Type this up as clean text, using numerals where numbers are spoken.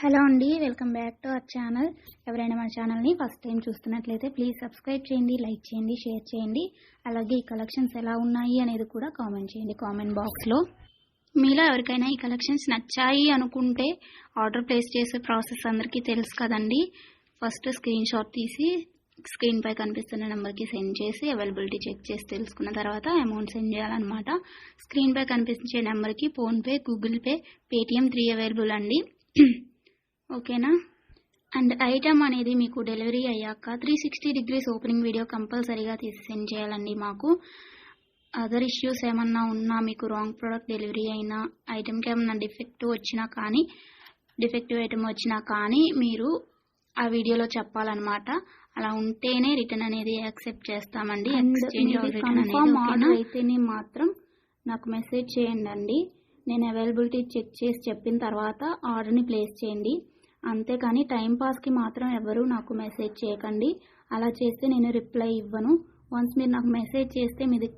Hello అండి, welcome back to our channel. ఎవరైనా మన ఛానల్ని ఫస్ట్ టైం చూస్తున్నట్లయితే ప్లీజ్ సబ్స్క్రైబ్ చేయండి, లైక్ చేయండి, షేర్ చేయండి. అలాగే ఈ కలెక్షన్స్ ఎలా ఉన్నాయి అనేది కూడా కామెంట్ చేయండి కామెంట్ బాక్స్లో. మీలో ఎవరికైనా ఈ కలెక్షన్స్ నచ్చాయి అనుకుంటే ఆర్డర్ ప్లేస్ చేసే ప్రాసెస్ అందరికీ తెలుసు కదండి. ఫస్ట్ స్క్రీన్ షాట్ తీసి స్క్రీన్ పై కనిపిస్తున్న నెంబర్కి సెండ్ చేసి అవైలబిలిటీ చెక్ చేసి తెలుసుకున్న తర్వాత అమౌంట్ సెండ్ చేయాలన్నమాట. స్క్రీన్ పై కనిపించే నెంబర్కి PhonePe, Google pay, Paytm 3 available అండి. ఓకేనా. అండ్ ఐటమ్ అనేది మీకు డెలివరీ అయ్యాక 360 డిగ్రీస్ ఓపెనింగ్ వీడియో కంపల్సరీగా తీసి సెండ్ చేయాలండి. మాకు అదర్ ఇష్యూస్ ఏమన్నా ఉన్నా, మీకు రాంగ్ ప్రోడక్ట్ డెలివరీ అయినా, ఐటమ్కి ఏమన్నా డిఫెక్టివ్ ఐటమ్ వచ్చినా కానీ మీరు ఆ వీడియోలో చెప్పాలన్నమాట. అలా ఉంటేనే రిటర్న్ అనేది యాక్సెప్ట్ చేస్తామండి. ఎక్స్చేంజ్ ఆర్డర్ అయితేనే మాత్రం నాకు మెసేజ్ చేయండి. నేను అవైలబిలిటీ చెక్ చేసి చెప్పిన తర్వాత ఆర్డర్ని ప్లేస్ చేయండి. అంతేకాని టైంపాస్కి మాత్రం ఎవరు నాకు మెసేజ్ చేయకండి. అలా చేస్తే నేను రిప్లై ఇవ్వను. వన్స్ మీరు నాకు మెసేజ్ చేస్తే మీది